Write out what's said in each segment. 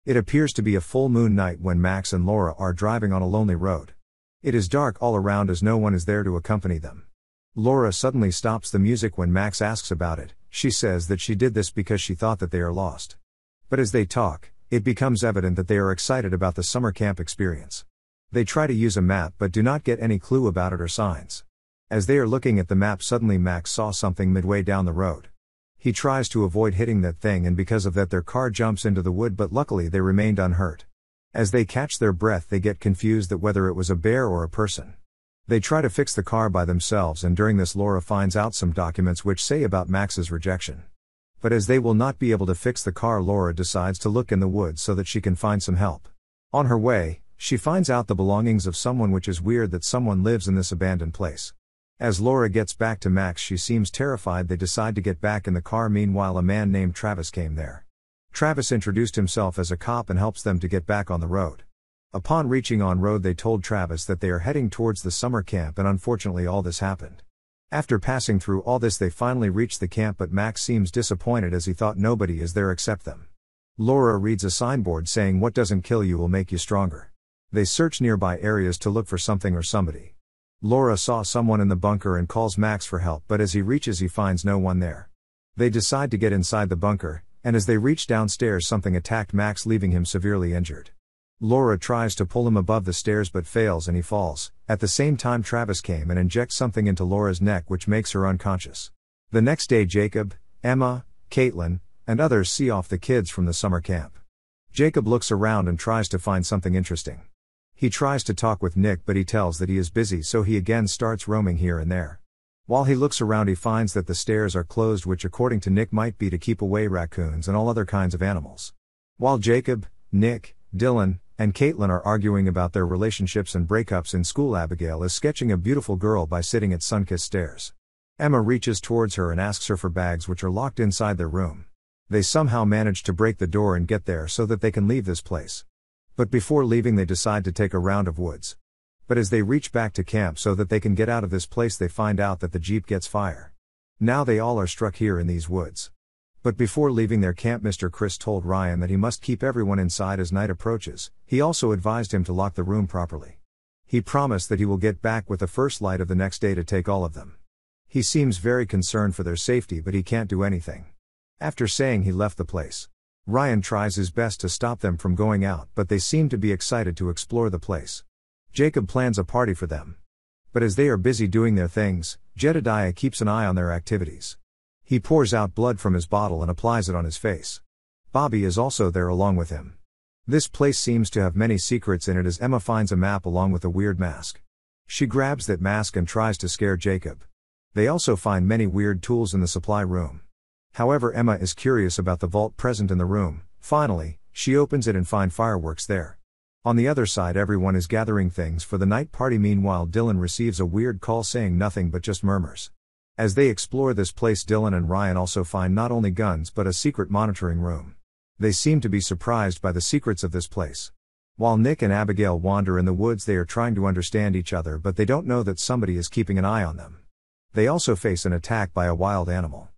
It appears to be a full moon night when Max and Laura are driving on a lonely road. It is dark all around as no one is there to accompany them. Laura suddenly stops the music when Max asks about it. She says that she did this because she thought that they are lost. But as they talk, it becomes evident that they are excited about the summer camp experience. They try to use a map but do not get any clue about it or signs. As they are looking at the map, suddenly Max saw something midway down the road. He tries to avoid hitting that thing, and because of that their car jumps into the wood, but luckily they remained unhurt. As they catch their breath, they get confused that whether it was a bear or a person. They try to fix the car by themselves, and during this Laura finds out some documents which say about Max's rejection. But as they will not be able to fix the car, Laura decides to look in the woods so that she can find some help. On her way, she finds out the belongings of someone, which is weird that someone lives in this abandoned place. As Laura gets back to Max, she seems terrified. They decide to get back in the car. Meanwhile, a man named Travis came there. Travis introduced himself as a cop and helps them to get back on the road. Upon reaching on road, they told Travis that they are heading towards the summer camp, and unfortunately all this happened. After passing through all this, they finally reach the camp, but Max seems disappointed as he thought nobody is there except them. Laura reads a signboard saying, "What doesn't kill you will make you stronger." They search nearby areas to look for something or somebody. Laura saw someone in the bunker and calls Max for help, but as he reaches he finds no one there. They decide to get inside the bunker, and as they reach downstairs something attacked Max, leaving him severely injured. Laura tries to pull him above the stairs but fails and he falls. At the same time Travis came and injects something into Laura's neck which makes her unconscious. The next day Jacob, Emma, Caitlin, and others see off the kids from the summer camp. Jacob looks around and tries to find something interesting. He tries to talk with Nick but he tells that he is busy, so he again starts roaming here and there. While he looks around he finds that the stairs are closed, which according to Nick might be to keep away raccoons and all other kinds of animals. While Jacob, Nick, Dylan, and Caitlin are arguing about their relationships and breakups in school, Abigail is sketching a beautiful girl by sitting at sun-kissed stairs. Emma reaches towards her and asks her for bags which are locked inside their room. They somehow manage to break the door and get there so that they can leave this place. But before leaving they decide to take a round of woods. But as they reach back to camp so that they can get out of this place, they find out that the Jeep gets fire. Now they all are struck here in these woods. But before leaving their camp, Mr. Chris told Ryan that he must keep everyone inside as night approaches. He also advised him to lock the room properly. He promised that he will get back with the first light of the next day to take all of them. He seems very concerned for their safety, but he can't do anything. After saying he left the place, Ryan tries his best to stop them from going out, but they seem to be excited to explore the place. Jacob plans a party for them. But as they are busy doing their things, Jedediah keeps an eye on their activities. He pours out blood from his bottle and applies it on his face. Bobby is also there along with him. This place seems to have many secrets in it, as Emma finds a map along with a weird mask. She grabs that mask and tries to scare Jacob. They also find many weird tools in the supply room. However, Emma is curious about the vault present in the room. Finally, she opens it and finds fireworks there. On the other side, everyone is gathering things for the night party. Meanwhile, Dylan receives a weird call saying nothing but just murmurs. As they explore this place, Dylan and Ryan also find not only guns but a secret monitoring room. They seem to be surprised by the secrets of this place. While Nick and Abigail wander in the woods, they are trying to understand each other, but they don't know that somebody is keeping an eye on them. They also face an attack by a wild animal.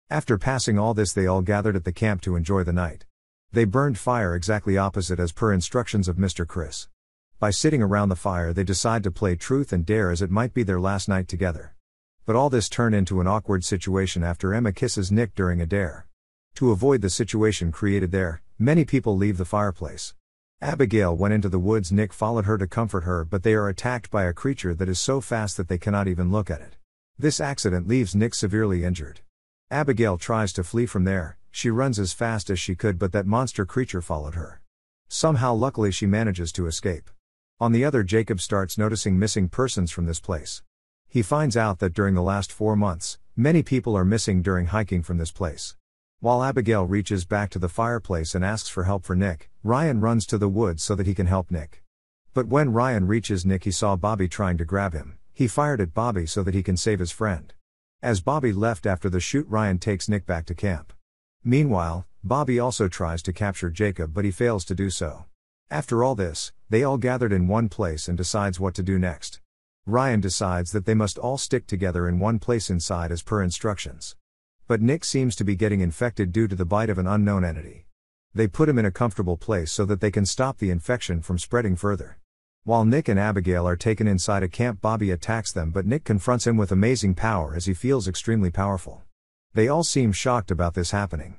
After passing all this, they all gathered at the camp to enjoy the night. They burned fire exactly opposite as per instructions of Mr. Chris. By sitting around the fire, they decide to play truth and dare, as it might be their last night together. But all this turned into an awkward situation after Emma kisses Nick during a dare. To avoid the situation created there, many people leave the fireplace. Abigail went into the woods. Nick followed her to comfort her, but they are attacked by a creature that is so fast that they cannot even look at it. This accident leaves Nick severely injured. Abigail tries to flee from there. She runs as fast as she could, but that monster creature followed her. Somehow, luckily, she manages to escape. On the other, Jacob starts noticing missing persons from this place. He finds out that during the last 4 months, many people are missing during hiking from this place. While Abigail reaches back to the fireplace and asks for help for Nick, Ryan runs to the woods so that he can help Nick. But when Ryan reaches Nick, he saw Bobby trying to grab him. He fired at Bobby so that he can save his friend. As Bobby left after the shoot, Ryan takes Nick back to camp. Meanwhile, Bobby also tries to capture Jacob, but he fails to do so. After all this, they all gathered in one place and decides what to do next. Ryan decides that they must all stick together in one place inside as per instructions. But Nick seems to be getting infected due to the bite of an unknown entity. They put him in a comfortable place so that they can stop the infection from spreading further. While Nick and Abigail are taken inside a camp, Bobby attacks them, but Nick confronts him with amazing power as he feels extremely powerful. They all seem shocked about this happening.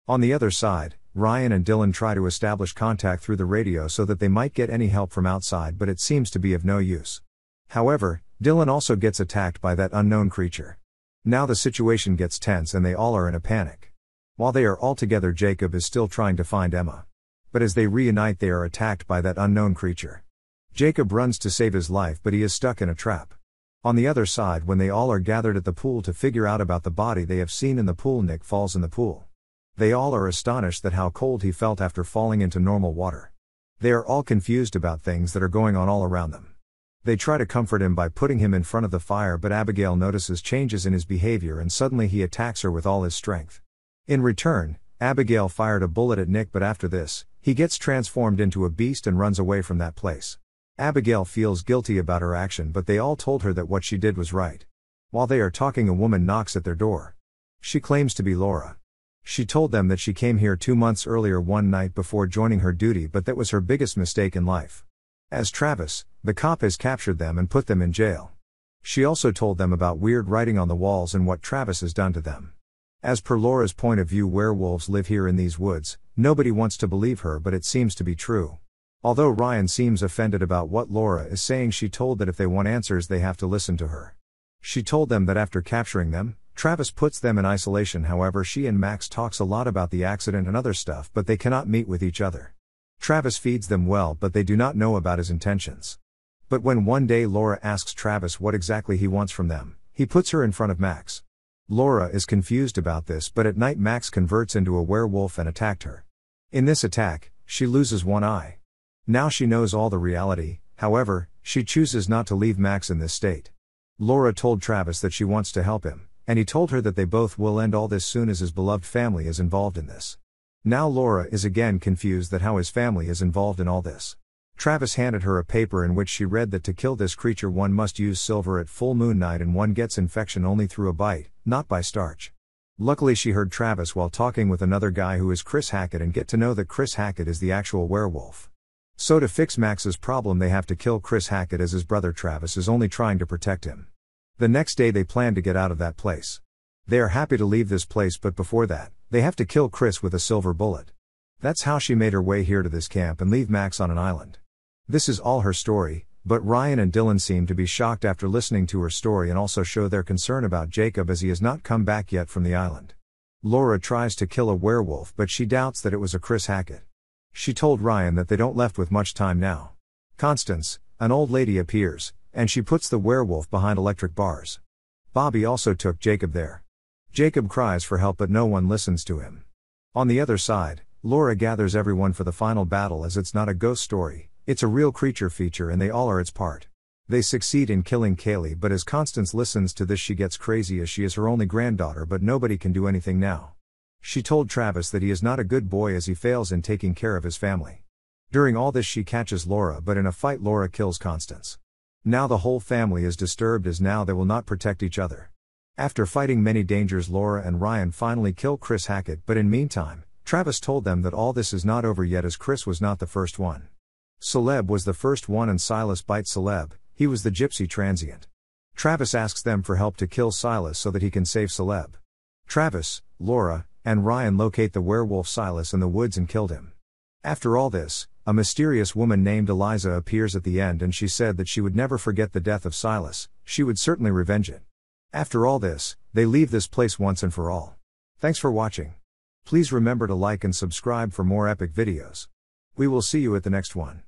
On the other side, Ryan and Dylan try to establish contact through the radio so that they might get any help from outside, but it seems to be of no use. However, Dylan also gets attacked by that unknown creature. Now the situation gets tense and they all are in a panic. While they are all together, Jacob is still trying to find Emma. But as they reunite, they are attacked by that unknown creature. Jacob runs to save his life, but he is stuck in a trap. On the other side, when they all are gathered at the pool to figure out about the body they have seen in the pool, Nick falls in the pool. They all are astonished at how cold he felt after falling into normal water. They are all confused about things that are going on all around them. They try to comfort him by putting him in front of the fire, but Abigail notices changes in his behavior and suddenly he attacks her with all his strength. In return, Abigail fired a bullet at Nick, but after this, he gets transformed into a beast and runs away from that place. Abigail feels guilty about her action, but they all told her that what she did was right. While they are talking, a woman knocks at their door. She claims to be Laura. She told them that she came here 2 months earlier one night before joining her duty, but that was her biggest mistake in life. As Travis, the cop, has captured them and put them in jail. She also told them about weird writing on the walls and what Travis has done to them. As per Laura's point of view, werewolves live here in these woods. Nobody wants to believe her, but it seems to be true. Although Ryan seems offended about what Laura is saying, she told that if they want answers they have to listen to her. She told them that after capturing them, Travis puts them in isolation. However, she and Max talks a lot about the accident and other stuff, but they cannot meet with each other. Travis feeds them well, but they do not know about his intentions. But when one day Laura asks Travis what exactly he wants from them, he puts her in front of Max. Laura is confused about this, but at night Max converts into a werewolf and attacked her. In this attack, she loses one eye. Now she knows all the reality, however, she chooses not to leave Max in this state. Laura told Travis that she wants to help him, and he told her that they both will end all this soon as his beloved family is involved in this. Now Laura is again confused that how his family is involved in all this. Travis handed her a paper in which she read that to kill this creature one must use silver at full moon night, and one gets infection only through a bite, not by starch. Luckily she heard Travis while talking with another guy who is Chris Hackett, and get to know that Chris Hackett is the actual werewolf. So to fix Max's problem they have to kill Chris Hackett, as his brother Travis is only trying to protect him. The next day they plan to get out of that place. They are happy to leave this place, but before that, they have to kill Chris with a silver bullet. That's how she made her way here to this camp and leave Max on an island. This is all her story, but Ryan and Dylan seem to be shocked after listening to her story and also show their concern about Jacob as he has not come back yet from the island. Laura tries to kill a werewolf, but she doubts that it was a Chris Hackett. She told Ryan that they don't left with much time now. Constance, an old lady, appears, and she puts the werewolf behind electric bars. Bobby also took Jacob there. Jacob cries for help, but no one listens to him. On the other side, Laura gathers everyone for the final battle, as it's not a ghost story, it's a real creature feature and they all are its part. They succeed in killing Kaylee, but as Constance listens to this she gets crazy, as she is her only granddaughter, but nobody can do anything now. She told Travis that he is not a good boy as he fails in taking care of his family. During all this she catches Laura, but in a fight Laura kills Constance. Now the whole family is disturbed, as now they will not protect each other. After fighting many dangers, Laura and Ryan finally kill Chris Hackett, but in meantime, Travis told them that all this is not over yet, as Chris was not the first one. Celeb was the first one, and Silas bites Celeb. He was the gypsy transient. Travis asks them for help to kill Silas so that he can save Celeb. Travis, Laura, and Ryan locate the werewolf Silas in the woods and killed him. After all this, a mysterious woman named Eliza appears at the end, and she said that she would never forget the death of Silas, she would certainly revenge it. After all this, they leave this place once and for all. Thanks for watching. Please remember to like and subscribe for more epic videos. We will see you at the next one.